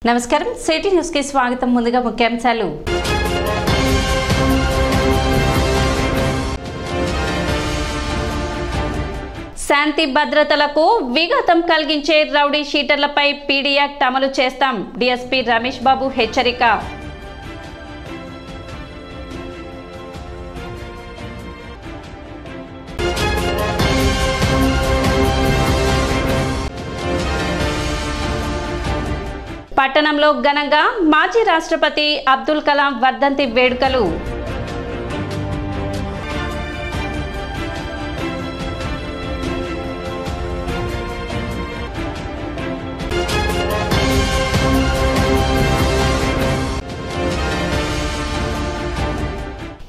నమస్కారం city news కి స్వాగతం ముందుగా ముఖ్యాంశాలు శాంతి భద్రతలకు విఘాతం కలిగించే రౌడీ షీటర్లపై పీడీ యాక్ట్ అమలు చేస్తాం డీఎస్పీ రమేష్ బాబు హెచ్చరిక పట్టణంలో ఘనంగా మాజీ రాష్ట్రపతి అబ్దుల్ కలాం వర్ధంతి వేడుకలు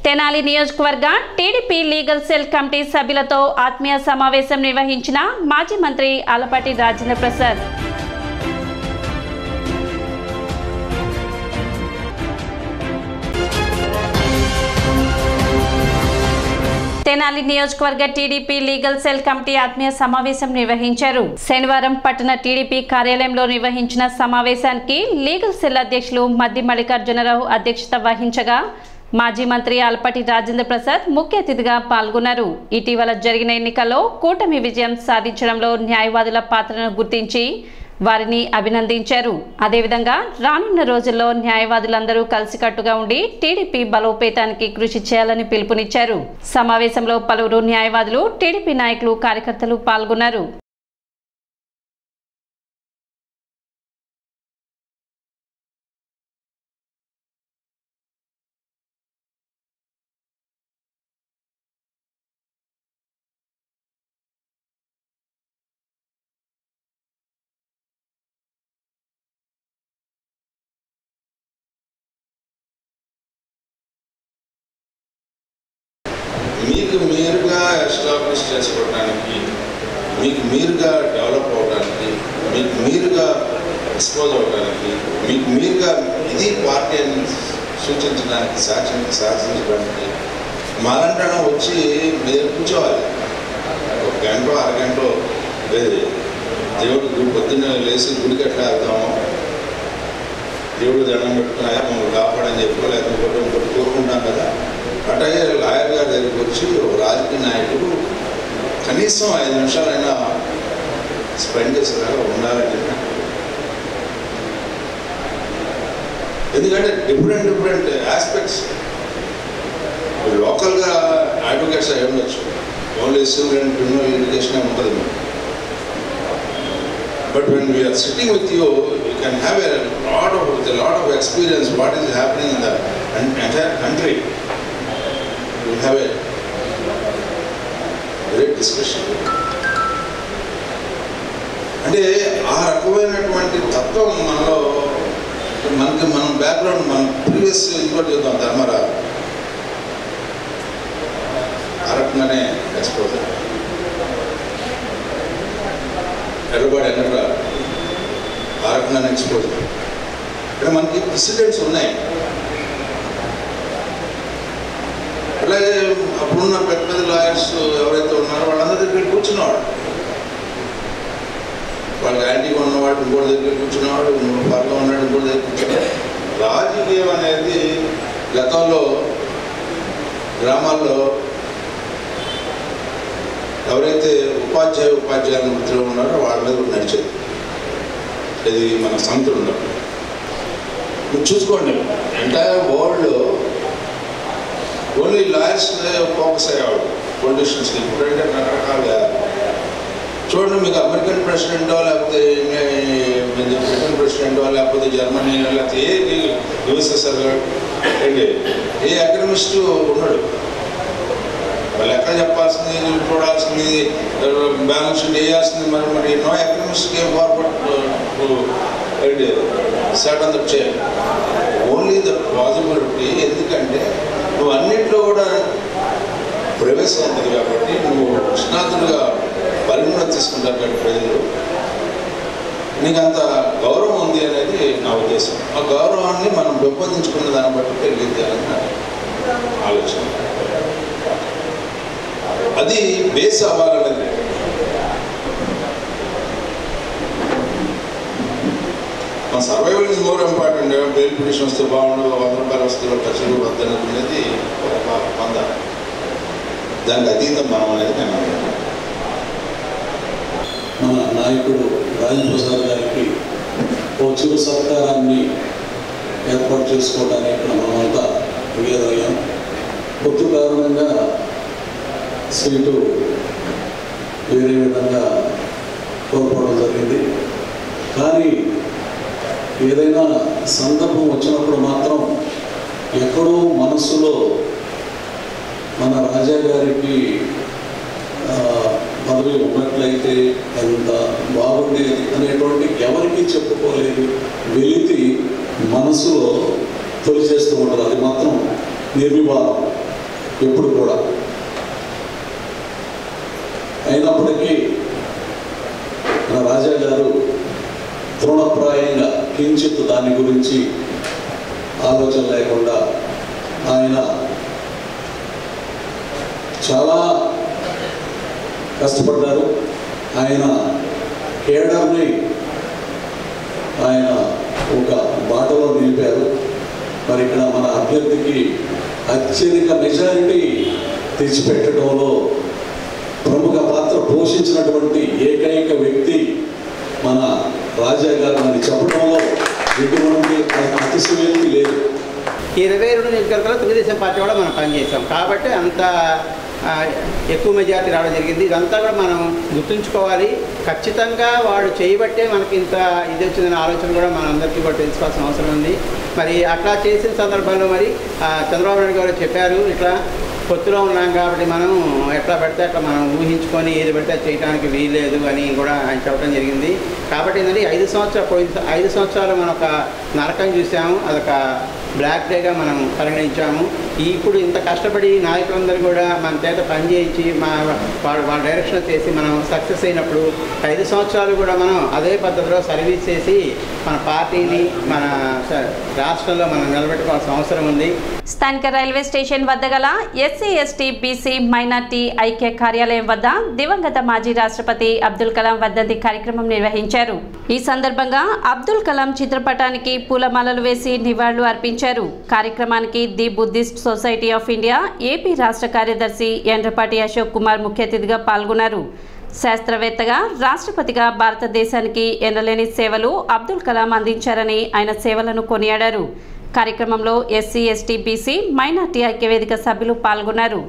తెనాలి నియోజకవర్గ టీడీపీ లీగల్ సెల్ కమిటీ సభ్యులతో ఆత్మీయ సమావేశం నిర్వహించిన మాజీ మంత్రి ఆలపాటి రాజేంద్ర ప్రసాద్ తెనాలి నియోజకవర్గ టీడీపీ లీగల్ సెల్ కమిటీ ఆత్మీయ సమావేశం నిర్వహించారు. శనివారం పట్టణ టీడీపీ కార్యాలయంలో నిర్వహించిన సమావేశానికి లీగల్ సెల్ అధ్యక్షులు మద్ది మల్లికార్జునరావు అధ్యక్షత వహించగా మాజీ మంత్రి ఆలపాటి రాజేంద్ర ప్రసాద్ ముఖ్య అతిథిగా పాల్గొన్నారు. ఇటీవల జరిగిన ఎన్నికల్లో కూటమి విజయం సాధించడంలో న్యాయవాదుల పాత్రను గుర్తించి వారిని అభినందించారు. అదేవిధంగా రానున్న రోజుల్లో న్యాయవాదులందరూ కలిసికట్టుగా ఉండి టీడీపీ బలోపేతానికి కృషి చేయాలని పిలుపునిచ్చారు. సమావేశంలో పలువురు న్యాయవాదులు, టీడీపీ నాయకులు, కార్యకర్తలు పాల్గొన్నారు. మీకు మీరుగా ఎస్టాబ్లిష్ చేసుకోవడానికి, మీకు మీరుగా డెవలప్ అవడానికి, మీకు మీరుగా ఎక్స్పోజ్ అవడానికి, మీకు మీరుగా ఇది పార్టీ అని సూచించడానికి, శాసించడానికి మాలంటనం వచ్చి మీరు కూర్చోవాలి. ఒక గంట అరగంట దేవుడు పొద్దున్న లేచి గుడికి ఎట్లా వెళ్తామో, దేవుడు దండం పెట్టుకుని మమ్మల్ని కాపాడని చెప్పి లేకపోతే ఇంకోటి కోరుకుంటాం కదా. అట్లాగే లాయర్ గారి దగ్గరికి వచ్చి ఒక రాజకీయ నాయకుడు కనీసం 5 నిమిషాలైనా స్పెండ్ చేసేలాగా ఉండాలని. ఎందుకంటే డిఫరెంట్ ఆస్పెక్ట్స్ లోకల్గా అడ్వకేట్స్ అయి ఉండొచ్చు, only civil and criminal litigation ఉంటుంది మీకు. But when we're sitting with you can have a lot of experience what is happening in the entire country. We'll have a great discussion. అంటే ఆ రకమైనటువంటి తత్వం మనలో మనం బ్యాక్గ్రౌండ్ మనం ప్రీవియస్ ఇంకోటి చూద్దాం. ధర్మరా ఆ రకంగానే ఎక్స్పోజ్ ఎర్రబాడి ఎన్నట్రా ఆ రకంగానే ఎక్స్పోజ్. ఇక్కడ మనకి ప్రెసిడెంట్స్ ఉన్నాయి. అలాగే అప్పుడున్న పెద్ద లాయర్స్ ఎవరైతే ఉన్నారో వాళ్ళందరి దగ్గర కూర్చున్నవాడు, వాళ్ళకి యాంటీగా ఉన్నవాడు ఇంకోటి దగ్గర కూర్చున్నవాడు, పర్లో ఉన్నాడు ఇంకోటి దగ్గర కూర్చున్నాడు. రాజకీయం అనేది గతంలో గ్రామాల్లో ఎవరైతే ఉపాధ్యాయ వృత్తిలో ఉన్నారో వాళ్ళ మీద కూడా నడిచేది. ఇది మన సంతులు ఉన్నప్పుడు మీరు చూసుకోండి, ఎంటైర్ వరల్డ్లో ఓన్లీ లాయర్స్ ఫోకస్ అయ్యేవాడు, పొలిటీషియన్స్కి. ఇప్పుడంటే రకరకాలుగా చూడండి, మీకు అమెరికన్ ప్రెసిడెంటో లేకపోతే బ్రిటన్ ప్రెసిడెంటో లేకపోతే జర్మనీ లేకపోతే యుఎస్ఎస్ఆర్ ఏంటి ఏ ఎకనమిస్టు ఉన్నాడు. వాళ్ళు ఎక్కడ చెప్పాల్సింది, చూడాల్సింది, బ్యాలెన్స్ షీట్ వేయాల్సింది. మరి నో ఎకనమిస్ట్ కేమ్ ఫార్వర్డ్ ఏంటి set on the chair. Only the possibility. ఎందుకంటే నువ్వు అన్నింటిలో కూడా ప్రవేశం ఉంటుంది కాబట్టి, నువ్వు కృష్ణార్థులుగా పరిగణన తీసుకుంటారు కాబట్టి ప్రజలు నీకు అంత గౌరవం ఉంది అనేది నా ఉద్దేశం. ఆ గౌరవాన్ని మనం పెంపొందించుకున్న దాన్ని బట్టి పెరిగింది అని ఆలోచన. అది బేస్ అవ్వాలనేది. మన survival is more important. Bail petition వస్తే బాగుండు, 100 రూపాయలు వస్తే ఖర్చులు వద్దనుకునేది ఒక వంద. దానికి అతీతం మనం అనేది నేను అనుకుంటున్నాను. మన నాయకుడు రాజప్రసాద్ గారికి ఓ చిరు సత్కారాన్ని ఏర్పాటు చేసుకోవడానికి ఇక్కడ మనమంతా విజయదయ్యాం. పొత్తు కారణంగా సీటు వేరే విధంగా కోల్పోవడం జరిగింది. కానీ ఏదైనా సందర్భం వచ్చినప్పుడు మాత్రం ఎక్కడో మనస్సులో మన రాజా గారికి పదవి ఉన్నట్లయితే ఎంత బాగుండేది అనేటువంటి ఎవరికి చెప్పుకోలేదు వెలితి మనసులో తొలిచేస్తూ ఉంటారు. అది మాత్రం నిర్వివాదం ఎప్పుడు కూడా. అయినప్పటికీ మన రాజా గారు తృణప్రాయంగా కించిత్ దాని గురించి ఆలోచన లేకుండా ఆయన చాలా కష్టపడ్డారు. ఆయన కేడర్ని ఆయన ఒక బాటలో నిలిపారు. మరి ఇక్కడ మన అభ్యర్థికి అత్యధిక మెజారిటీ తెచ్చిపెట్టడంలో ప్రముఖ పాత్ర పోషించినటువంటి ఏకైక వ్యక్తి మన రాజా గారు అని చెప్పడంలో ఎటువంటి అతిశయోక్తి లేదు. 22 నియోజకవర్గాల్లో తెలుగుదేశం పార్టీ కూడా మనం పనిచేసాం కాబట్టి అంత ఎక్కువ మెజార్టీ రావడం జరిగింది. ఇదంతా కూడా మనం గుర్తుంచుకోవాలి. ఖచ్చితంగా వాడు చేయబట్టే మనకి ఇంత ఇది వచ్చిందనే ఆలోచన కూడా మనందరికీ కూడా తెలుసుకోవాల్సిన అవసరం ఉంది. మరి అట్లా చేసిన సందర్భంలో మరి చంద్రబాబు నాయుడు గారు చెప్పారు, ఇట్లా పొత్తులో ఉన్నాం కాబట్టి మనం ఎట్లా పడితే అట్లా మనం ఊహించుకొని ఏది పడితే చేయడానికి వీల్లేదు అని కూడా ఆయన చెప్పడం జరిగింది. కాబట్టి ఏంటంటే 5 సంవత్సరాలు మనం ఒక నరకం చూసాము, అదొక బ్లాక్ డేగా మనం పరిగణించాము. ఇప్పుడు ఇంత కష్టపడి నాయకులందరూ కూడా మన చేత పనిచేయించి వాళ్ళ డైరెక్షన్ చేసి మనం సక్సెస్ అయినప్పుడు 5 సంవత్సరాలు కూడా మనం అదే పద్ధతిలో సర్వీస్ చేసి మన పార్టీని మన రాష్ట్రంలో మనం నిలబెట్టుకోవాల్సిన అవసరం ఉంది. స్థానిక రైల్వే స్టేషన్ వద్ద గల ఎస్సీ ఎస్టీ బీసీ మైనార్టీ ఐక్య కార్యాలయం వద్ద దివంగత మాజీ రాష్ట్రపతి అబ్దుల్ కలాం వర్ధంతి కార్యక్రమం నిర్వహించారు. ఈ సందర్భంగా అబ్దుల్ కలాం చిత్రపటానికి పూలమాలలు వేసి నివాళులు అర్పించారు. కార్యక్రమానికి the Buddhist society of India AP రాష్ట్ర కార్యదర్శి ఎండ్రపాటి అశోక్ కుమార్ ముఖ్య అతిథిగా పాల్గొన్నారు. శాస్త్రవేత్తగా, రాష్ట్రపతిగా భారతదేశానికి ఎనలేని సేవలు అబ్దుల్ కలాం అందించారని ఆయన సేవలను కొనియాడారు. కార్యక్రమంలో ఎస్సీ ఎస్టీ బీసీ మైనార్టీ ఐక్యవేదిక సభ్యులు పాల్గొన్నారు.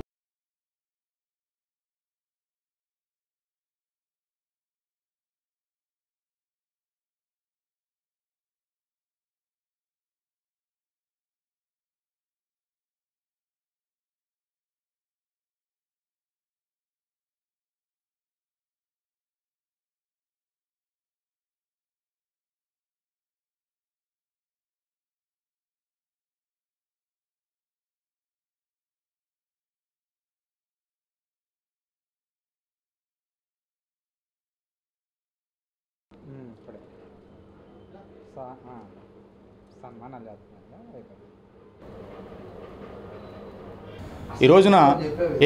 ఈ రోజున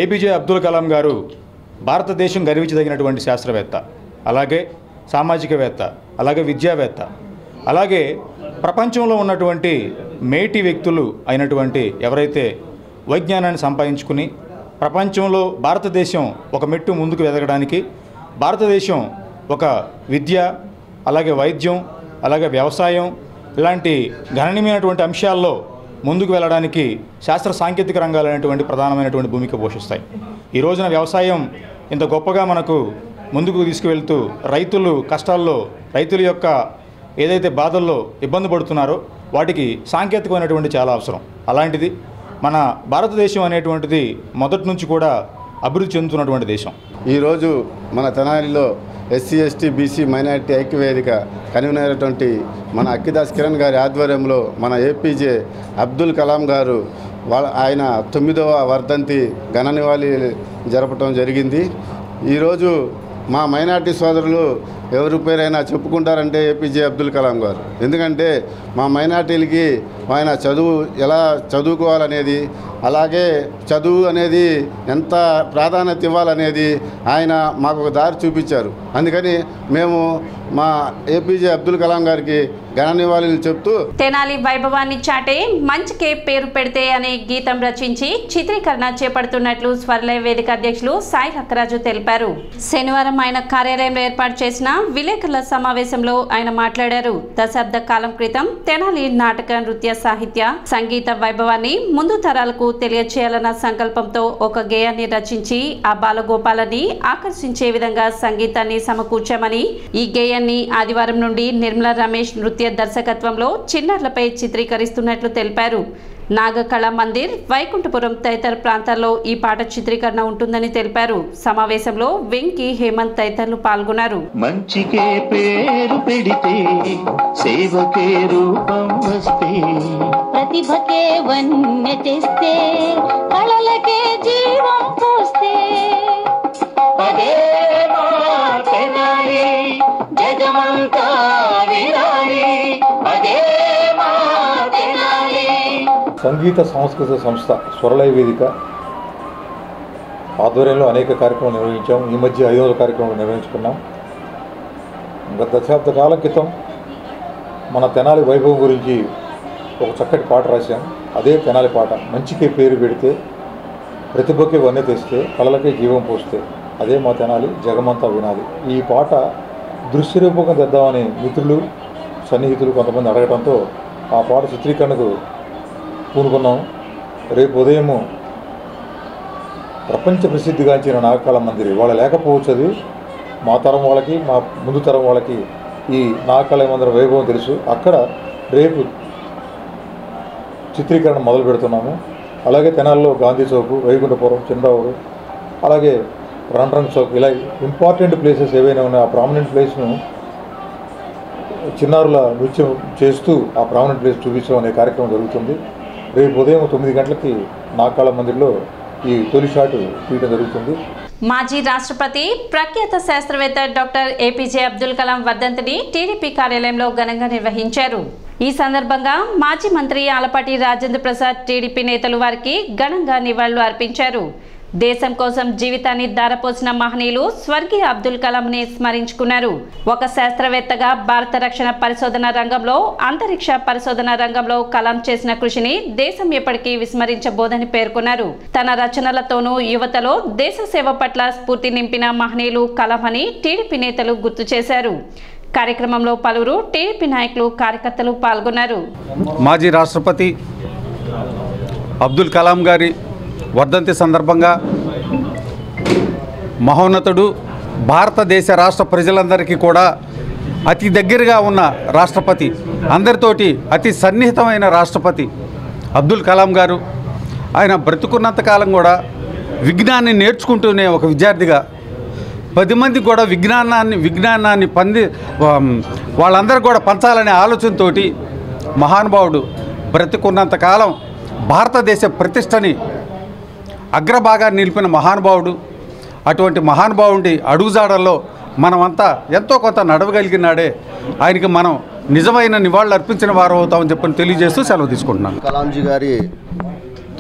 ఏపీజే అబ్దుల్ కలాం గారు భారతదేశం గర్వించదగినటువంటి శాస్త్రవేత్త, అలాగే సామాజికవేత్త, అలాగే విద్యావేత్త, అలాగే ప్రపంచంలో ఉన్నటువంటి మేటి వ్యక్తులు అయినటువంటి ఎవరైతే వైజ్ఞానాన్ని సంపాదించుకుని ప్రపంచంలో భారతదేశం ఒక మెట్టు ముందుకు ఎదగడానికి, భారతదేశం ఒక విద్య, అలాగే వైద్యం, అలాగే వ్యవసాయం ఇలాంటి గణనీయమైనటువంటి అంశాల్లో ముందుకు వెళ్ళడానికి శాస్త్ర సాంకేతిక రంగాలు అనేటువంటి ప్రధానమైనటువంటి భూమిక పోషిస్తాయి. ఈ రోజున వ్యవసాయం ఇంత గొప్పగా మనకు ముందుకు తీసుకువెళ్తూ రైతులు కష్టాల్లో, రైతుల యొక్క ఏదైతే బాధల్లో ఇబ్బంది పడుతున్నారో వాటికి సాంకేతికమైనటువంటి చాలా అవసరం. అలాంటిది మన భారతదేశం అనేటువంటిది మొదటి నుంచి కూడా అభివృద్ధి చెందుతున్నటువంటి దేశం. ఈరోజు మన తెనాలిలో ఎస్సీ ఎస్టీ బీసీ మైనారిటీ ఐక్యవేదిక కన్వీనర్ అయినటువంటి మన అక్కిదాస్ కిరణ్ గారి ఆధ్వర్యంలో మన ఏపీజే అబ్దుల్ కలాం గారు ఆయన 9వ వర్ధంతి ఘన నివాళి జరపడం జరిగింది. ఈరోజు మా మైనారిటీ సోదరులు ఎవరి పేరైనా చెప్పుకుంటారంటే ఏపీజే అబ్దుల్ కలాం గారు. ఎందుకంటే మా మైనారిటీలకి ఆయన ఎలా చదువుకోవాలనేది, అలాగే చదువు అనేది ఎంత ప్రాధాన్యత ఇవ్వాలనేది ఆయన మాకు ఒక దారి చూపించారు. అందుకని మేము మా ఏపీజే అబ్దుల్ కలాం గారికి ఘన నివాళులు చెప్తూ తెనాలి వైభవాన్ని చాటే మంచికే పేరు పెడితే అనే గీతం రచించి చిత్రీకరణ చేపడుతున్నట్లు స్వర్లయ వేదిక అధ్యక్షులు సాయి లక్కరాజు తెలిపారు. శనివారం ఆయన కార్యాలయంలో ఏర్పాటు చేసిన విలేకరుల సమావేశంలో ఆయన మాట్లాడారు. దశాబ్ద కాలం క్రితం తెనాలి నాటక, నృత్య, సాహిత్య, సంగీత వైభవాన్ని ముందు తరాలకు తెలియచేయాలన్న సంకల్పంతో ఒక గేయాన్ని రచించి ఆ బాలగోపాలని ఆకర్షించే విధంగా సంగీతాన్ని సమకూర్చామని, ఈ గేయాన్ని ఆదివారం నుండి నిర్మలా రమేష్ నృత్య దర్శకత్వంలో చిన్నారులపై చిత్రీకరిస్తున్నట్లు తెలిపారు. నాగకళా మందిర్, వైకుంఠపురం తదితర ప్రాంతాల్లో ఈ పాట చిత్రీకరణ ఉంటుందని తెలిపారు. సమావేశంలో వెంకి, హేమంత్ తదితరులు పాల్గొన్నారు. మంచికే పేరు పెడితే సేవకే రూపం వస్తే, ప్రతిభకే వన్నె తెస్తే, కళలకే జీవం పోస్తే, అదే మా తెనాలి జగమంతా వినాలి, అదే మా తెనాలి. సంగీత సాంస్కృతిక సంస్థ స్వరలయ వేదిక ఆధ్వర్యంలో అనేక కార్యక్రమాలు నిర్వహించాం. ఈ మధ్య 5వ కార్యక్రమాలు నిర్వహించుకున్నాం. గత దశాబ్ద కాలం క్రితం మన తెనాలి వైభవం గురించి ఒక చక్కటి పాట రాశాం. అదే తెనాలి పాట. మంచికే పేరు పెడితే, ప్రతిభకే వన్నె తెస్తే, కళలకే జీవం పోస్తే, అదే మా తెనాలి జగమంతా వినాలి. ఈ పాట దృశ్యరూపకం తెద్దామని మిత్రులు, సన్నిహితులు కొంతమంది అడగడంతో ఆ పాట చిత్రీకరణకు పూనుకున్నాం. రేపు ఉదయము ప్రపంచ ప్రసిద్ధిగాంచిన నాగకళా మందిర్ వాళ్ళ లేకపోవచ్చు. అది మా తరం వాళ్ళకి, మా ముందు తరం వాళ్ళకి ఈ నాగకళా మందిర్ వైభవం తెలుసు. అక్కడ రేపు చిత్రీకరణ మొదలు పెడుతున్నాము. అలాగే తెనాల్లో గాంధీ చౌక్, వైకుంఠపురం, చిన్నరావుడు, అలాగే రణరంగ్ చౌక్, ఇలా ఇంపార్టెంట్ ప్లేసెస్ ఏవైనా ఉన్నాయో ఆ ప్రామినెంట్ ప్లేస్ను చిన్నారుల నృత్యం చేస్తూ ఆ ప్రామినెంట్ ప్లేస్ చూపించడం అనే కార్యక్రమం జరుగుతుంది. రేపు ఉదయం 9 గంటలకి నాగకళా మందిర్లో ఈ తొలి షాట్ తీయడం జరుగుతుంది. మాజీ రాష్ట్రపతి, ప్రఖ్యాత శాస్త్రవేత్త డాక్టర్ ఏపీజే అబ్దుల్ కలాం వర్ధంతిని టీడీపీ కార్యాలయంలో ఘనంగా నిర్వహించారు. ఈ సందర్భంగా మాజీ మంత్రి ఆలపాటి రాజేంద్ర ప్రసాద్, టీడీపీ నేతలు వారికి ఘనంగా నివాళులు అర్పించారు. దేశం కోసం జీవితాన్ని ధారపోసిన మహనీయులు స్వర్గీయ అబ్దుల్ కలాంని స్మరించుకున్నారు. ఒక శాస్త్రవేత్తగా భారత రక్షణ పరిశోధన రంగంలో, అంతరిక్ష పరిశోధన రంగంలో కలాం చేసిన కృషిని దేశం ఎప్పటికీ విస్మరించబోదని పేర్కొన్నారు. తన రచనలతోనూ యువతలో దేశ సేవ పట్ల స్ఫూర్తి నింపిన మహనీయులు కలాం అని టీడీపీ నేతలు గుర్తు చేశారు. కార్యక్రమంలో పలువురు టీడీపీ నాయకులు, కార్యకర్తలు పాల్గొన్నారు. మాజీ రాష్ట్రపతి అబ్దుల్ కలాం గారి వర్ధంతి సందర్భంగా మహోన్నతుడు, భారతదేశ రాష్ట్ర ప్రజలందరికీ కూడా అతి దగ్గరగా ఉన్న రాష్ట్రపతి, అందరితోటి అతి సన్నిహితమైన రాష్ట్రపతి అబ్దుల్ కలాం గారు. ఆయన బ్రతుకున్నంతకాలం కూడా విజ్ఞానాన్ని నేర్చుకుంటూనే ఒక విద్యార్థిగా 10 మందికి కూడా విజ్ఞానాన్ని వాళ్ళందరూ కూడా పంచాలనే ఆలోచనతో మహానుభావుడు బ్రతుకున్నంతకాలం భారతదేశ ప్రతిష్టని అగ్రభాగాన్ని నిలిపిన మహానుభావుడు. అటువంటి మహానుభావుడి అడుగుజాడల్లో మనమంతా ఎంతో కొంత నడవగలిగినాడే ఆయనకి మనం నిజమైన నివాళులు అర్పించిన వారు అవుతామని చెప్పని తెలియజేస్తూ సెలవు తీసుకుంటున్నాను. కలాంజీ గారి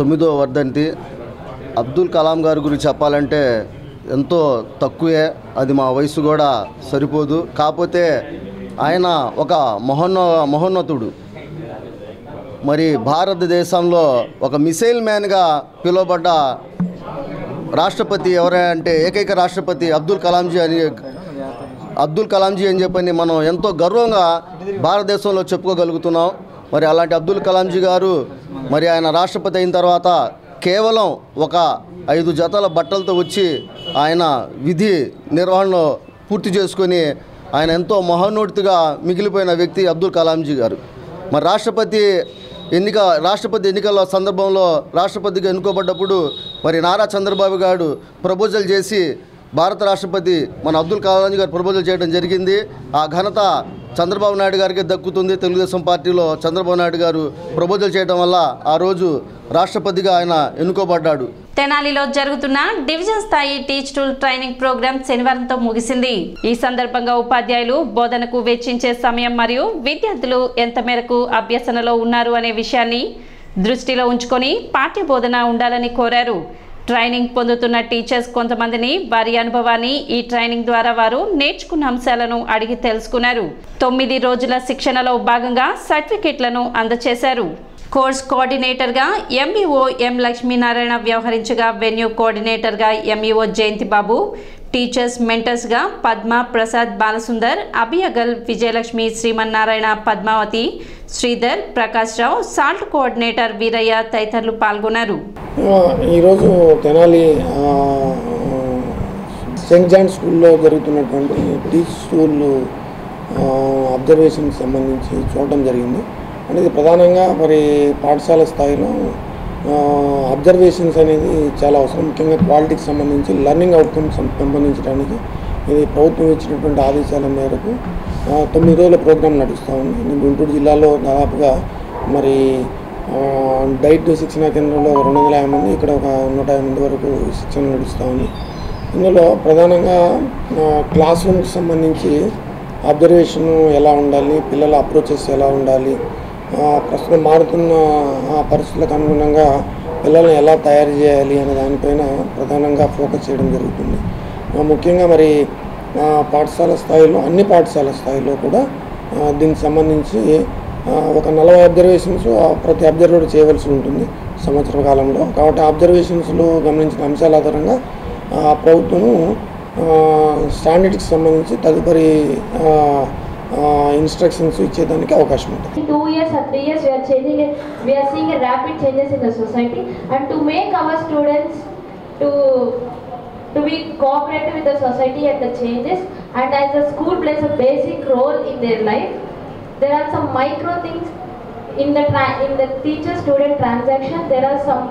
9వ వర్ధంతి. అబ్దుల్ కలాం గారి గురించి చెప్పాలంటే ఎంతో తక్కువే, అది మా వయసు కూడా సరిపోదు. కాకపోతే ఆయన ఒక మహోన్నతుడు. మరి భారతదేశంలో ఒక మిసైల్ మ్యాన్గా పిలువబడ్డ రాష్ట్రపతి ఎవరంటే ఏకైక రాష్ట్రపతి అబ్దుల్ కలాంజీ అని చెప్పని మనం ఎంతో గర్వంగా భారతదేశంలో చెప్పుకోగలుగుతున్నాం. మరి అలాంటి అబ్దుల్ కలాంజీ గారు మరి ఆయన రాష్ట్రపతి అయిన తర్వాత కేవలం ఒక 5 జతల బట్టలతో వచ్చి ఆయన విధి నిర్వహణలో పూర్తి చేసుకొని ఆయన ఎంతో మహోన్నతుడిగా మిగిలిపోయిన వ్యక్తి అబ్దుల్ కలాంజీ గారు. మరి రాష్ట్రపతి ఎన్నికల సందర్భంలో రాష్ట్రపతిగా ఎన్నుకోబడ్డప్పుడు మరి నారా చంద్రబాబు గారు ప్రపోజల్ చేసి భారత రాష్ట్రపతి మన అబ్దుల్ కలాం గారు ప్రపోజల్ చేయడం జరిగింది. ఆ ఘనత చంద్రబాబు నాయుడు గారికి దక్కుతుంది. తెలుగుదేశం పార్టీలో చంద్రబాబు నాయుడు గారు ప్రపోజల్ చేయడం వల్ల ఆ రోజు రాష్ట్రపతిగా ఆయన ఎన్నుకోబడ్డాడు. తెనాలిలో జరుగుతున్న డివిజన్ స్థాయి టీచ్ టూల్ ట్రైనింగ్ ప్రోగ్రాం శనివారంతో ముగిసింది. ఈ సందర్భంగా ఉపాధ్యాయులు బోధనకు వెచ్చించే సమయం మరియు విద్యార్థులు ఎంత మేరకు అభ్యసనలో ఉన్నారు అనే విషయాన్ని దృష్టిలో ఉంచుకొని పాఠ్య బోధన ఉండాలని కోరారు. ట్రైనింగ్ పొందుతున్న టీచర్స్ కొంతమందిని వారి అనుభవాన్ని ఈ ట్రైనింగ్ ద్వారా వారు నేర్చుకున్న అంశాలను అడిగి తెలుసుకున్నారు. 9 రోజుల శిక్షణలో భాగంగా సర్టిఫికెట్లను అందజేశారు. కోర్స్ కోఆర్డినేటర్గా ఎంఈఓ ఎం లక్ష్మీనారాయణ వ్యవహరించగా వెన్యూ కోఆర్డినేటర్గా ఎంఈఓ జయంతి బాబు, టీచర్స్ మెంటర్స్గా పద్మ, ప్రసాద్, బాలసుందర్, అభియగల్, విజయలక్ష్మి, శ్రీమన్నారాయణ, పద్మావతి, శ్రీధర్, ప్రకాష్ రావు, సాల్ట్ కోఆర్డినేటర్ వీరయ్య తదితరులు పాల్గొన్నారు. ఈరోజు తెనాలి సెయింట్ జాన్ స్కూల్లో జరుగుతున్నటువంటి టీచ్ స్కూల్ అబ్జర్వేషన్కి సంబంధించి చూడడం జరిగింది. అంటే ఇది ప్రధానంగా మరి పాఠశాల స్థాయిలో అబ్జర్వేషన్స్ అనేది చాలా అవసరం. ముఖ్యంగా క్వాలిటీకి సంబంధించి లెర్నింగ్ అవుట్కమ్స్ పెంపొందించడానికి ఇది ప్రభుత్వం ఇచ్చినటువంటి ఆదేశాల మేరకు 9 రోజుల ప్రోగ్రాం నడుస్తూ ఉంది. గుంటూరు జిల్లాలో దాదాపుగా మరి డైట్ శిక్షణ కేంద్రంలో 250 మంది, ఇక్కడ ఒక 150 మంది వరకు శిక్షణ నడుస్తూ ఉంది. ఇందులో ప్రధానంగా క్లాస్ రూమ్కి సంబంధించి అబ్జర్వేషన్ ఎలా ఉండాలి, పిల్లల అప్రోచెస్ ఎలా ఉండాలి, ప్రస్తుతం మారుతున్న పరిస్థితులకు అనుగుణంగా పిల్లల్ని ఎలా తయారు చేయాలి అనే దానిపైన ప్రధానంగా ఫోకస్ చేయడం జరుగుతుంది. ముఖ్యంగా మరి పాఠశాల స్థాయిలో అన్ని పాఠశాల స్థాయిలో కూడా దీనికి సంబంధించి ఒక 40 అబ్జర్వేషన్స్ ప్రతి అబ్జర్వర్ చేయవలసి ఉంటుంది సంవత్సర కాలంలో. కాబట్టి అబ్జర్వేషన్స్లో గమనించిన అంశాల ఆధారంగా ప్రభుత్వము స్టాండర్డ్కి సంబంధించి తదుపరి ఇన్స్ట్రక్షన్స్ ఇచ్చేదానికి అవకాశం ఉంటుంది. 2 years or 3 years we are seeing a rapid changes in the society, and to make our students to be cooperative with the society and the changes, and as the school plays a basic role in their life, there are some micro things in the teacher student transaction. There are some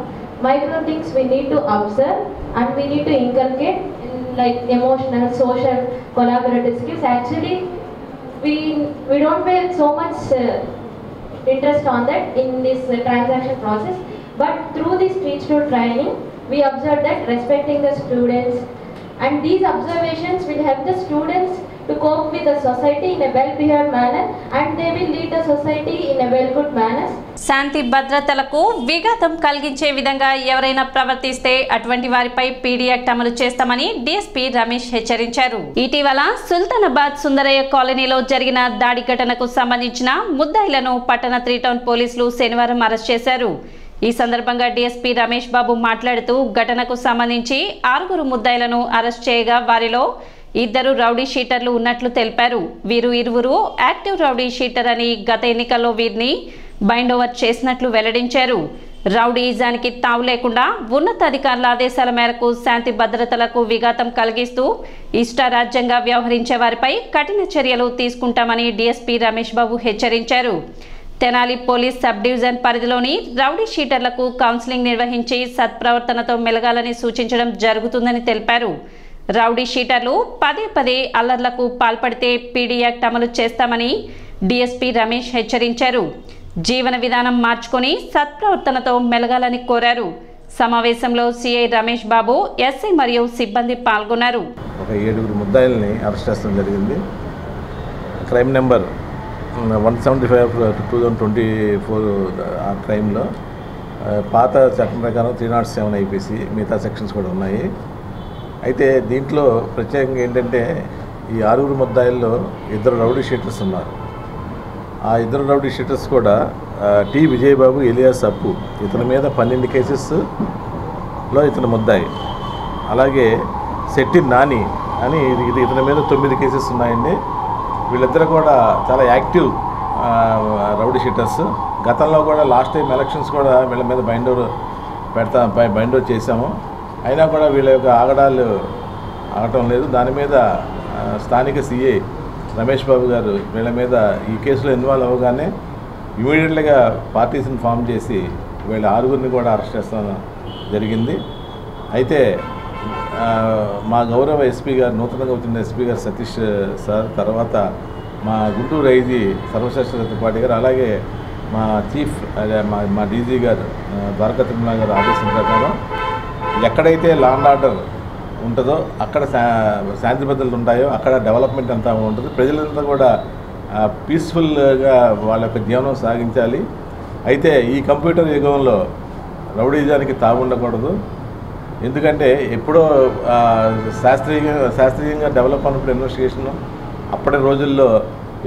micro things we need to observe and we need to inculcate in like emotional, social, collaborative skills. Actually we don't pay so much interest on that in this transaction process, but through this teach to training we observe that respecting the students, and these observations will help the students to cope with the society in a well behaved manner, and they will lead the society in a well good manner. శాంతి భద్రతలకు విఘాతం కలిగించే విధంగా ఎవరైనా ప్రవర్తిస్తే అటువంటి వారిపై PD act అమలు చేస్తామని డీఎస్పీ రమేష్ హెచ్చరించారు. ఇటీవల సుల్తానాబాద్ సుందరయ్య కాలనీలో జరిగిన దాడి ఘటనకు సంబంధించిన ముద్దాయిలను పట్టణ 3 టౌన్ పోలీసులు శనివారం అరెస్ట్ చేశారు. ఈ సందర్భంగా డీఎస్పీ రమేష్ బాబు మాట్లాడుతూ ఘటనకు సంబంధించి 6 ముద్దాయిలను అరెస్ట్ చేయగా వారిలో 2 రౌడీ షీటర్లు ఉన్నట్లు తెలిపారు. వీరు 2 యాక్టివ్ రౌడీ షీటర్ అని గత ఎన్నికల్లో వీరిని బైండ్ ఓవర్ చేసినట్లు వెల్లడించారు. రౌడీయిజానికి తావు లేకుండా ఉన్నతాధికారుల ఆదేశాల మేరకు శాంతి భద్రతలకు విఘాతం కలిగిస్తూ ఇష్టారాజ్యంగా వ్యవహరించే వారిపై కఠిన చర్యలు తీసుకుంటామని డీఎస్పీ రమేష్ బాబు హెచ్చరించారు. తెనాలి పోలీస్ సబ్ డివిజన్ పరిధిలోని రౌడీ షీటర్లకు కౌన్సిలింగ్ నిర్వహించి సత్ప్రవర్తనతో మెలగాలని సూచించడం జరుగుతుందని తెలిపారు. రౌడీ షీటర్లు పదే అల్లర్లకు పాల్పడితే పీడీ యాక్ట్ అమలు చేస్తామని డీఎస్పీ రమేష్ హెచ్చరించారు. జీవన విధానం మార్చుకొని సత్ప్రవర్తనతో మెలగాలని కోరారు. సమావేశంలో సిఐ రమేష్ బాబు, ఎస్ఐ మరియు సిబ్బంది పాల్గొన్నారు. ఒక 7 ముద్దాయిల్ని అరెస్ట్ చేయడం జరిగింది. క్రైమ్ నెంబర్ 175/2024 ఆ క్రైమ్లో పాత చట్టం ప్రకారం 307 ఐపీసీ, మిగతా సెక్షన్స్ కూడా ఉన్నాయి. అయితే దీంట్లో ప్రత్యేకంగా ఏంటంటే ఈ 6 ముద్దాయిల్లో 2 రౌడీ షీటర్స్ ఉన్నారు. ఆ 2 రౌడీ షీటర్స్ కూడా టి విజయబాబు ఎలియాస్ అప్పు, ఇతని మీద 12 కేసెస్లో ఇతను ముద్దాయి. అలాగే శెట్టి నాని అని ఇతని మీద 9 కేసెస్ ఉన్నాయండి. వీళ్ళిద్దరు కూడా చాలా యాక్టివ్ రౌడీ షీటర్స్. గతంలో కూడా లాస్ట్ టైం ఎలక్షన్స్ కూడా వీళ్ళ మీద బైండ్ ఓవర్ చేశాము. అయినా కూడా వీళ్ళ యొక్క ఆగటం లేదు. దాని మీద స్థానిక సిఐ రమేష్ బాబు గారు వీళ్ళ మీద ఈ కేసులో ఇన్వాల్వ్ అవ్వగానే ఇమీడియట్గా పార్టీస్ని ఫామ్ చేసి వీళ్ళ 6 కూడా అరెస్ట్ చేస్తాం జరిగింది. అయితే మా గౌరవ ఎస్పీ గారు, నూతనంగా వచ్చిన ఎస్పీ గారు సతీష్ సార్, తర్వాత మా గుంటూరు ఐజీ సర్వశ్రేష్ఠ పార్టీ గారు, అలాగే మా చీఫ్ మా డీజీ గారు ద్వారకా తిరుమల గారు ఆదేశం ప్రకారం ఎక్కడైతే లా అండ్ ఆర్డర్ ఉంటుందో అక్కడ శాంతి భద్రతలు ఉంటాయో అక్కడ డెవలప్మెంట్ అంతా ఉంటుంది. ప్రజలంతా కూడా పీస్ఫుల్గా వాళ్ళ యొక్క జీవనం సాగించాలి. అయితే ఈ కంప్యూటర్ యుగంలో రౌడీజానికి తాగుండకూడదు. ఎందుకంటే ఎప్పుడో శాస్త్రీయంగా డెవలప్ అన్నప్పుడు ఇన్వెస్టిగేషన్ అప్పటి రోజుల్లో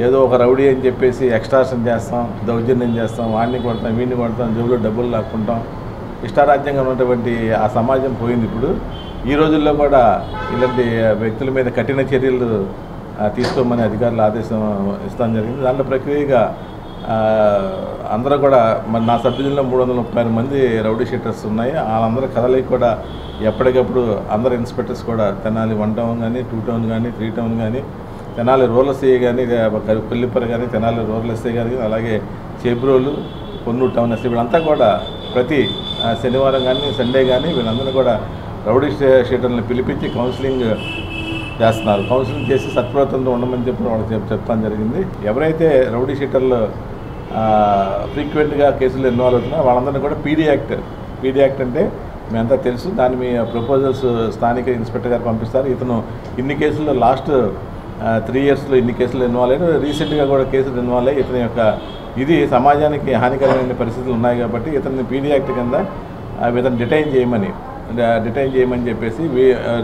ఏదో ఒక రౌడీ అని చెప్పేసి ఎక్స్ట్రాషన్ చేస్తాం, దౌర్జన్యం చేస్తాం, వాడిని కొడతాం, వీడిని కొడతాం, జేబులో డబ్బులు లాక్కుంటాం, ఇష్టారాజ్యంగా ఉన్నటువంటి ఆ సమాజం పోయింది. ఇప్పుడు ఈ రోజుల్లో కూడా ఇలాంటి వ్యక్తుల మీద కఠిన చర్యలు తీసుకోమని అధికారులు ఆదేశం ఇస్తాం జరిగింది. దాంట్లో ప్రక్రియగా అందరూ కూడా మరి నా సబ్ డివిజన్లో 336 మంది రౌడీ షీటర్స్ ఉన్నాయి. వాళ్ళందరూ కదలికి కూడా ఎప్పటికప్పుడు అందరు ఇన్స్పెక్టర్స్ కూడా తెనాలి 1 టౌన్ కానీ 2 టౌన్ కానీ 3 టౌన్ కానీ తెనాలి రూరల్ ఎస్ఐ కానీ కొల్లిపర కానీ తెనాలి రూరల్ ఎస్ఐ కానీ అలాగే చేబ్రోలు పొన్నూరు టౌన్ ఎస్ఐ వీళ్ళంతా కూడా ప్రతి శనివారం కానీ సండే కానీ వీళ్ళందరూ కూడా రౌడీ షీటర్లను పిలిపించి కౌన్సిలింగ్ చేస్తున్నారు. కౌన్సిలింగ్ చేసి సత్ప్రవర్తనతో ఉండమని చెప్పి వాళ్ళకి చెప్తాను జరిగింది. ఎవరైతే రౌడీ షీటర్లు ఫ్రీక్వెంట్గా కేసులు ఇన్వాల్వ్ అవుతున్నారో వాళ్ళందరినీ కూడా పీడీ యాక్ట్ అంటే మీ అంతా తెలుసు. దాని మీ ప్రపోజల్స్ స్థానిక ఇన్స్పెక్టర్ గారు పంపిస్తారు. ఇతను ఇన్ని కేసుల్లో లాస్ట్ 3 ఇయర్స్లో ఇన్ని కేసులు ఇన్వాల్వ్ అయ్యారు. రీసెంట్గా కూడా కేసులు ఇన్వాల్వ్ అయ్యి ఇతని యొక్క ఇది సమాజానికి హానికరమైన పరిస్థితులు ఉన్నాయి కాబట్టి ఇతన్ని పీడీ యాక్ట్ కింద ఇతను డిటైన్ చేయమని చెప్పేసి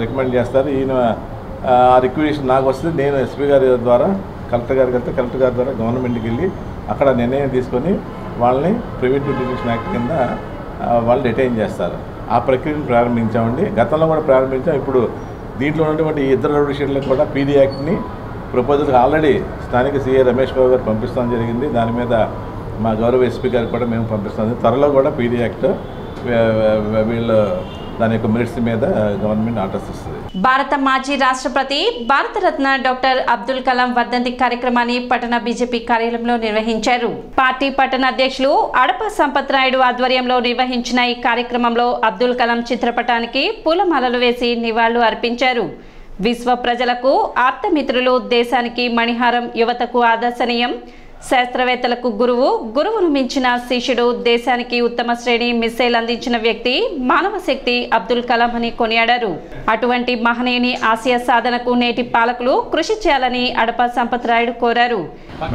రికమెండ్ చేస్తారు. ఈయన ఆ రిక్వెస్ట్ నాకు వస్తే నేను ఎస్పీ గారి ద్వారా కలెక్టర్ గారికి వెళ్తే కలెక్టర్ గారి ద్వారా గవర్నమెంట్కి వెళ్ళి అక్కడ నిర్ణయం తీసుకొని వాళ్ళని ప్రివెంటివ్ డిటెన్షన్ యాక్ట్ కింద వాళ్ళు డిటైన్ చేస్తారు. ఆ ప్రక్రియను ప్రారంభించామండి. గతంలో కూడా ప్రారంభించాం. ఇప్పుడు దీంట్లో ఉన్నటువంటి ఈ ఇద్దరు రౌడీ షీటర్లకు కూడా పీడీ యాక్ట్ని ప్రపోజల్కి ఆల్రెడీ స్థానిక సీఏ రమేష్ బాబు గారు పంపిస్తాం జరిగింది. దాని మీద మా గౌరవ ఎస్పీ గారికి కూడా మేము పంపిస్తాం. త్వరలో కూడా పీడీ యాక్ట్ వీళ్ళు దాని యొక్క మెరిట్స్ మీద గవర్నమెంట్ ఆర్డర్స్ ఇస్తుంది. భారత మాజీ రాష్ట్రపతి భారతరత్న డాక్టర్ అబ్దుల్ కలాం వర్ధంతి కార్యక్రమాన్ని పట్టణ బీజేపీ కార్యాలయంలో నిర్వహించారు. పార్టీ పట్టణ అధ్యక్షులు అడప సంపత్ రాయుడు ఆధ్వర్యంలో నిర్వహించిన ఈ కార్యక్రమంలో అబ్దుల్ కలాం చిత్రపటానికి పూలమాలలు వేసి నివాళులు అర్పించారు. విశ్వ ప్రజలకు ఆప్తమిత్రులు, దేశానికి మణిహారం, యువతకు ఆదర్శనీయం, శాస్త్రవేత్తలకు గురువును మించిన శిష్యుడు, దేశానికి ఉత్తమ శ్రేణి మిస్సైల్ అందించిన వ్యక్తి, మానవ శక్తి అబ్దుల్ కలాం అని కొనియాడారు. అటువంటి మహనీయుని ఆశయ సాధనకు నేటి పాలకులు కృషి చేయాలని అడప సంపత్ రాయుడు కోరారు.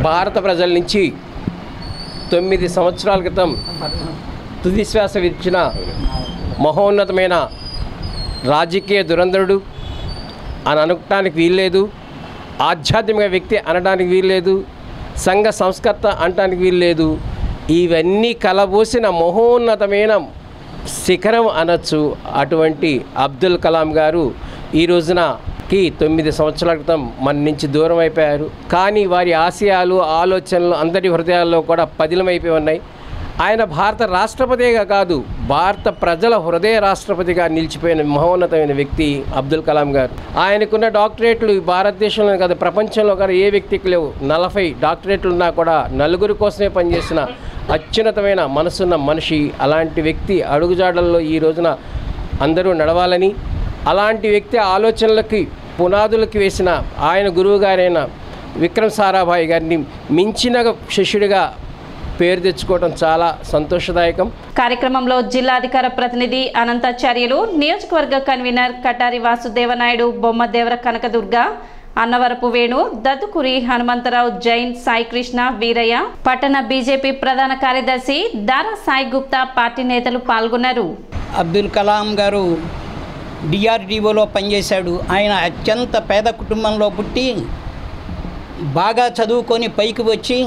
భారత ప్రజల నుంచి 9 సంవత్సరాల క్రితం తుది శ్వాస విడిచిన మహోన్నతమైన రాజకీయ దురంధరుడు అని అనడానికి వీల్లేదు, ఆధ్యాత్మిక వ్యక్తి అనడానికి వీల్లేదు, సంఘ సంస్కర్త అనడానికి వీల్లేదు. ఇవన్నీ కలబోసిన మహోన్నతమైన శిఖరం అనొచ్చు. అటువంటి అబ్దుల్ కలాం గారు ఈ రోజునకి 9 సంవత్సరాల క్రితం మన నుంచి దూరం అయిపోయారు. కానీ వారి ఆశయాలు, ఆలోచనలు అందరి హృదయాల్లో కూడా పదిలమైపోయి ఉన్నాయి. ఆయన భారత రాష్ట్రపతిగా కాదు, భారత ప్రజల హృదయ రాష్ట్రపతిగా నిలిచిపోయిన మహోన్నతమైన వ్యక్తి అబ్దుల్ కలాం గారు. ఆయనకున్న డాక్టరేట్లు భారతదేశంలో కాదు, ప్రపంచంలో కూడా ఏ వ్యక్తికి లేవు. 40 డాక్టరేట్లు ఉన్నా కూడా నలుగురి కోసమే పనిచేసిన అత్యున్నతమైన మనసున్న మనిషి. అలాంటి వ్యక్తి అడుగుజాడల్లో ఈ రోజున అందరూ నడవాలని, అలాంటి వ్యక్తి ఆలోచనలకి పునాదులకి వేసిన ఆయన గురువు గారైన విక్రమ్ సారాభాయ్ గారిని మించిన శిష్యుడిగా పేరు తెచ్చుకోవడం చాలా సంతోషదాయకం. కార్యక్రమంలో జిల్లా అధికార ప్రతినిధి అనంతాచార్యులు, నియోజకవర్గ కన్వీనర్ కటారి వాసుదేవనాయుడు, బొమ్మ దేవర కనకదుర్గ, అన్నవరపు వేణు, దద్దుకూరి హనుమంతరావు, జైన్, సాయికృష్ణ, వీరయ్య, పట్టణ బీజేపీ ప్రధాన కార్యదర్శి దారా సాయి గుప్తా, పార్టీ నేతలు పాల్గొన్నారు. అబ్దుల్ కలాం గారు డిఆర్డిఓలో పనిచేశాడు. ఆయన అత్యంత పేద కుటుంబంలో పుట్టి బాగా చదువుకొని పైకి వచ్చి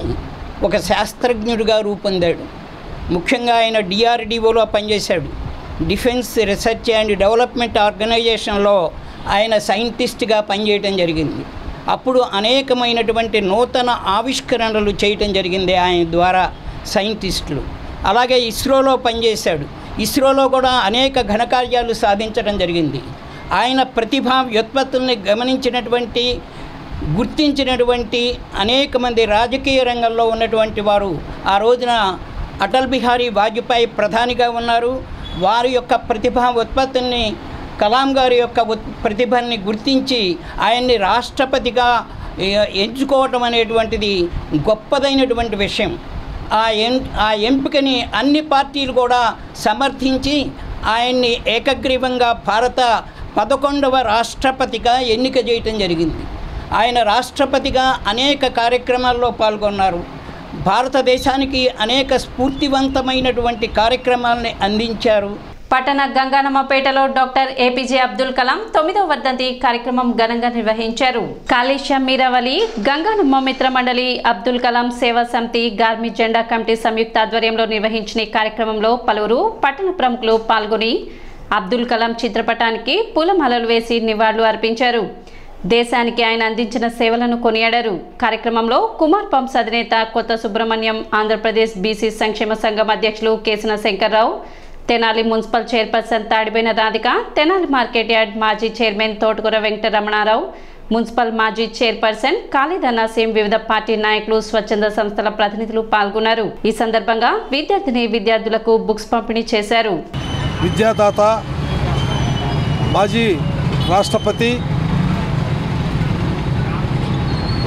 ఒక శాస్త్రజ్ఞుడిగా రూపొందాడు. ముఖ్యంగా ఆయన డిఆర్డిఓలో పనిచేశాడు. డిఫెన్స్ రీసెర్చ్ అండ్ డెవలప్మెంట్ ఆర్గనైజేషన్లో ఆయన సైంటిస్ట్గా పనిచేయటం జరిగింది. అప్పుడు అనేకమైనటువంటి నూతన ఆవిష్కరణలు చేయటం జరిగింది ఆయన ద్వారా సైంటిస్టులు. అలాగే ఇస్రోలో పనిచేశాడు. ఇస్రోలో కూడా అనేక ఘనకార్యాలు సాధించడం జరిగింది. ఆయన ప్రతిభా వ్యుత్పత్తుల్ని గమనించినటువంటి, గుర్తించినటువంటి అనేక మంది రాజకీయ రంగంలో ఉన్నటువంటి వారు ఆ రోజున అటల్ బిహారీ వాజ్పేయి ప్రధానిగా ఉన్నారు. వారి యొక్క ప్రతిభా ఉత్పత్తుల్ని, కలాం గారి యొక్క ప్రతిభని గుర్తించి ఆయన్ని రాష్ట్రపతిగా ఎంచుకోవటం అనేటువంటిది గొప్పదైనటువంటి విషయం. ఆ ఎంపికని అన్ని పార్టీలు కూడా సమర్థించి ఆయన్ని ఏకగ్రీవంగా భారత 11వ రాష్ట్రపతిగా ఎన్నిక చేయటం జరిగింది. ఆయన రాష్ట్రపతిగా అనేక కార్యక్రమాల్లో పాల్గొన్నారు. భారతదేశానికి అనేక స్ఫూర్తివంతమైనటువంటి కార్యక్రమాలని అందించారు. పట్టణ గంగానమ్మపేటలో డాక్టర్ ఏపీజే అబ్దుల్ కలాం 9వ వర్ధంతి కార్యక్రమం ఘనంగా నిర్వహించారు. కాళేశ్వరం మీరావళి గంగానమ్మ మిత్ర మండలి అబ్దుల్ కలాం సేవా సమితి గార్మి జెండా కమిటీ సంయుక్త ఆధ్వర్యంలో నిర్వహించిన ఈ కార్యక్రమంలో పలువురు పట్టణ ప్రముఖులు పాల్గొని అబ్దుల్ కలాం చిత్రపటానికి పూలమాలలు వేసి నివాళులు అర్పించారు. దేశానికి ఆయన అందించిన సేవలను కొనియాడారు. కార్యక్రమంలో కుమార్ పంప్స్ అధినేత కొత్త సుబ్రహ్మణ్యం, ఆంధ్రప్రదేశ్ బీసీ సంక్షేమ సంఘం అధ్యక్షులు Kesana Shankarrao, Tenali municipal chairperson Tadiboina Radhika, Tenali market yard మాజీ చైర్మన్ తోటకూర వెంకటరమణారావు, మున్సిపల్ మాజీ చైర్పర్సన్ ఖాళీద్ నసీం, వివిధ పార్టీ నాయకులు, స్వచ్ఛంద సంస్థల ప్రతినిధులు పాల్గొన్నారు. ఈ సందర్భంగా విద్యార్థులకు బుక్స్ పంపిణీ చేశారు. విద్యాదాత, మాజీ రాష్ట్రపతి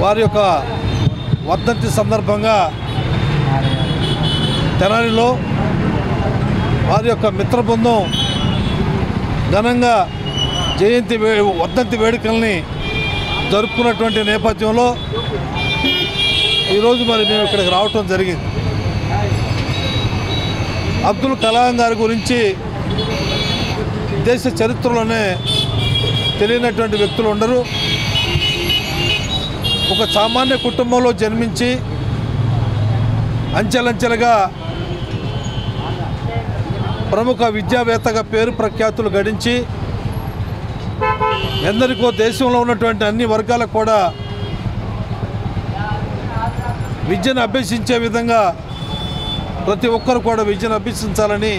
వారి యొక్క వర్ధంతి సందర్భంగా తెనాలిలో వారి యొక్క మిత్ర బృందం ఘనంగా వర్ధంతి వేడుకల్ని జరుపుకున్నటువంటి నేపథ్యంలో ఈరోజు మరి మేము ఇక్కడికి రావటం జరిగింది. అబ్దుల్ కలాం గారి గురించి దేశ చరిత్రలోనే తెలియనటువంటి వ్యక్తులు ఉండరు. ఒక సామాన్య కుటుంబంలో జన్మించి అంచెలంచెలుగా ప్రముఖ విద్యావేత్తగా పేరు ప్రఖ్యాతులు గడించి ఎందరికో దేశంలో ఉన్నటువంటి అన్ని వర్గాలకు కూడా విద్యను అభ్యసించే విధంగా ప్రతి ఒక్కరు కూడా విద్యను అభ్యసించాలని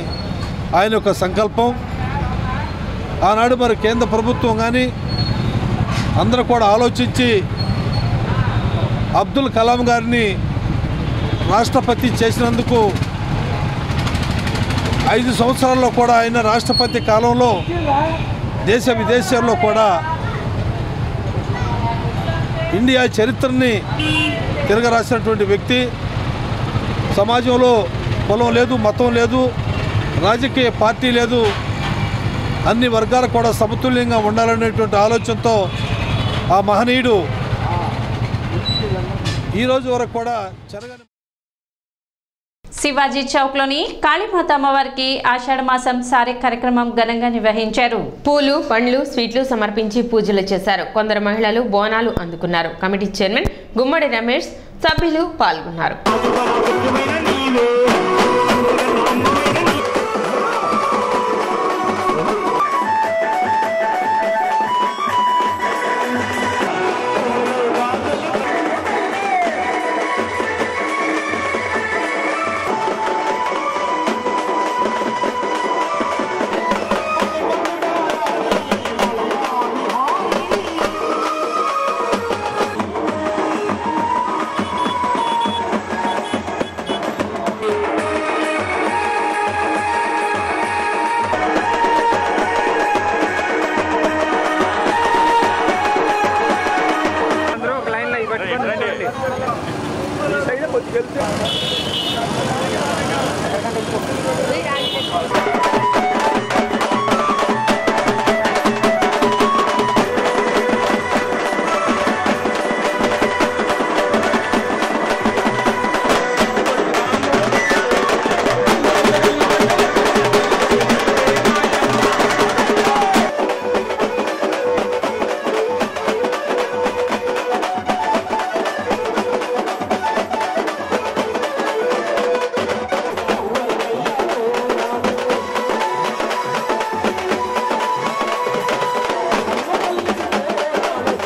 ఆయన యొక్క సంకల్పం. ఆనాడు మరి కేంద్ర ప్రభుత్వం కానీ అందరూ కూడా ఆలోచించి అబ్దుల్ కలాం గారిని రాష్ట్రపతి చేసినందుకు 5 సంవత్సరాల్లో కూడా ఆయన రాష్ట్రపతి కాలంలో దేశ విదేశాల్లో కూడా ఇండియా చరిత్రని తిరగరాసినటువంటి వ్యక్తి. సమాజంలో కులం లేదు, మతం లేదు, రాజకీయ పార్టీ లేదు, అన్ని వర్గాలు కూడా సమతుల్యంగా ఉండాలనేటువంటి ఆలోచనతో ఆ మహనీయుడు ఈ రోజు వరకు కూడా జరగని. శివాజీ చౌక్లోని కాళీమాత అమ్మవారికి ఆషాఢ మాసం సారే కార్యక్రమం ఘనంగా నిర్వహించారు. పూలు, పండ్లు, స్వీట్లు సమర్పించి పూజలు చేశారు. కొందరు మహిళలు బోనాలు అందుకున్నారు. కమిటీ చైర్మన్ గుమ్మడి రమేష్, సభ్యులు పాల్గొన్నారు.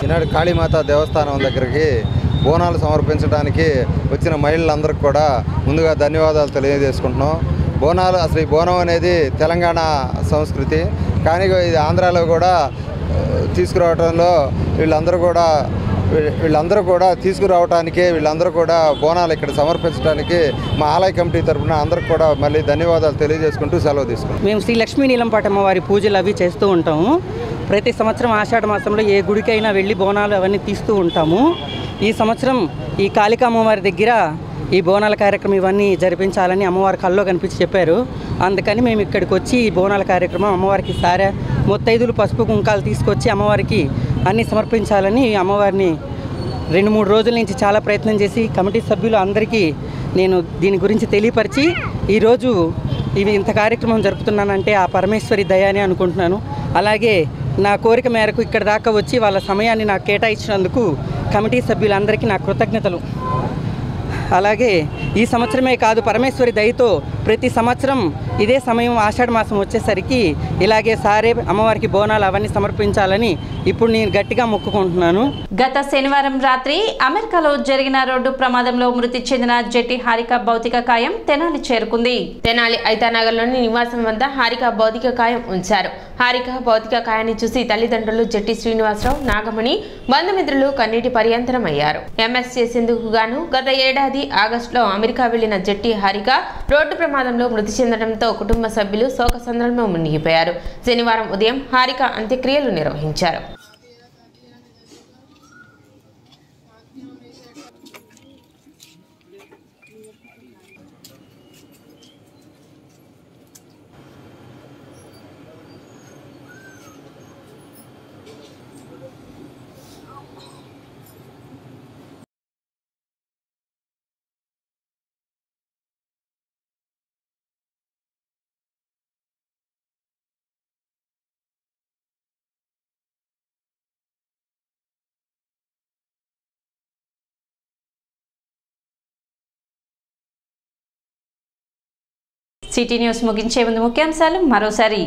ఈనాడు కాళీమాత దేవస్థానం దగ్గరికి బోనాలు సమర్పించడానికి వచ్చిన మహిళలందరికీ కూడా ముందుగా ధన్యవాదాలు తెలియజేసుకుంటున్నాం. బోనాలు అసలు ఈ బోనం అనేది తెలంగాణ సంస్కృతి, కానీ ఇది ఆంధ్రాలో కూడా తీసుకురావడంలో వీళ్ళందరూ కూడా తీసుకురావడానికి వీళ్ళందరూ కూడా బోనాలు ఇక్కడ సమర్పించడానికి మా ఆలయ కమిటీ తరఫున అందరికి కూడా మళ్ళీ ధన్యవాదాలు తెలియజేసుకుంటూ సెలవు తీసుకుంటాం. మేము శ్రీ లక్ష్మీ నీలంపాటమ్మ వారి పూజలు అవి చేస్తూ ఉంటాము. ప్రతి సంవత్సరం ఆషాఢ మాసంలో ఏ గుడికైనా వెళ్ళి బోనాలు అవన్నీ తీస్తూ ఉంటాము. ఈ సంవత్సరం ఈ కాళికా అమ్మవారి దగ్గర ఈ బోనాల కార్యక్రమం ఇవన్నీ జరిపించాలని అమ్మవారి కల్లో కనిపించి చెప్పారు. అందుకని మేము ఇక్కడికి వచ్చి ఈ బోనాల కార్యక్రమం అమ్మవారికి సారా ముత్తైదులు పసుపు కుంకాలు తీసుకొచ్చి అమ్మవారికి అన్నీ సమర్పించాలని అమ్మవారిని 2-3 రోజుల నుంచి చాలా ప్రయత్నం చేసి కమిటీ సభ్యులు అందరికీ నేను దీని గురించి తెలియపరిచి ఈరోజు ఇంత కార్యక్రమం జరుపుతున్నానంటే ఆ పరమేశ్వరి దయానే అనుకుంటున్నాను. అలాగే నా కోరిక మేరకు ఇక్కడ దాకా వచ్చి వాళ్ళ సమయాన్ని నాకు కేటాయించినందుకు కమిటీ సభ్యులందరికీ నా కృతజ్ఞతలు. అలాగే ఈ సంవత్సరమే కాదు, పరమేశ్వరి దయతో ప్రతి సంవత్సరం ఇదే సమయం ఆషాఢ మాసం వచ్చేసరికి ఇలాగే సారే అమ్మవారికి బోనాలు అవన్నీ సమర్పించాలని ఇప్పుడు నేను గట్టిగా మొక్కుకుంటున్నాను. గత శనివారం రాత్రి అమెరికాలో జరిగిన రోడ్డు ప్రమాదంలో మృతి చెందిన జట్టి హారిక భౌతిక కాయం తెనాలి చేరుకుంది. తెనాలి ఐతానగర్లోని నివాసం వద్ద హారిక భౌతిక కాయం ఉంచారు. హారిక భౌతిక కాయాన్ని చూసి తల్లిదండ్రులు జట్టి శ్రీనివాసరావు, నాగమణి, బంధుమిత్రులు కన్నీటి పర్యంతరమయ్యారు. ఎంఎస్ చేసేందుకు గాను గత ఏడాది ఆగస్టులో అమెరికా వెళ్లిన జట్టి హారిక రోడ్డు ప్రమాదంలో మృతి చెందడంతో కుటుంబ సభ్యులు శోకసంద్రంలో మునిగిపోయారు. శనివారం ఉదయం హారిక అంత్యక్రియలు నిర్వహించారు. సిటీ న్యూస్ ముగించే ముందు ముఖ్యాంశాలు మరోసారి.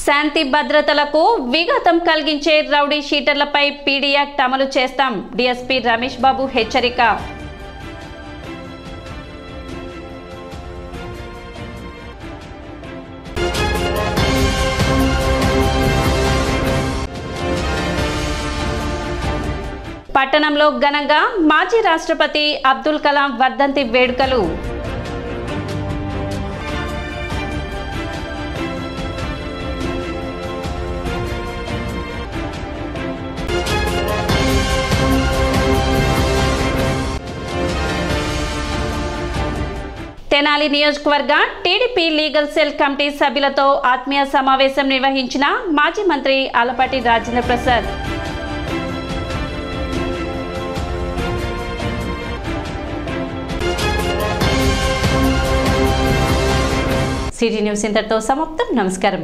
శాంతి భద్రతలకు విఘాతం కలిగించే రౌడీ షీటర్లపై పీడీ యాక్ట్ అమలు చేస్తాం, డీఎస్పీ రమేష్ బాబు హెచ్చరిక. పట్టణంలో ఘనంగా మాజీ రాష్ట్రపతి అబ్దుల్ కలాం వర్ధంతి వేడుకలు. తెనాలి నియోజకవర్గ టీడీపీ లీగల్ సెల్ కమిటీ సభ్యులతో ఆత్మీయ సమావేశం నిర్వహించిన మాజీ మంత్రి ఆలపాటి రాజేంద్ర ప్రసాద్. సిటీ న్యూస్ ఇంతటితో సమాప్తం. నమస్కారం.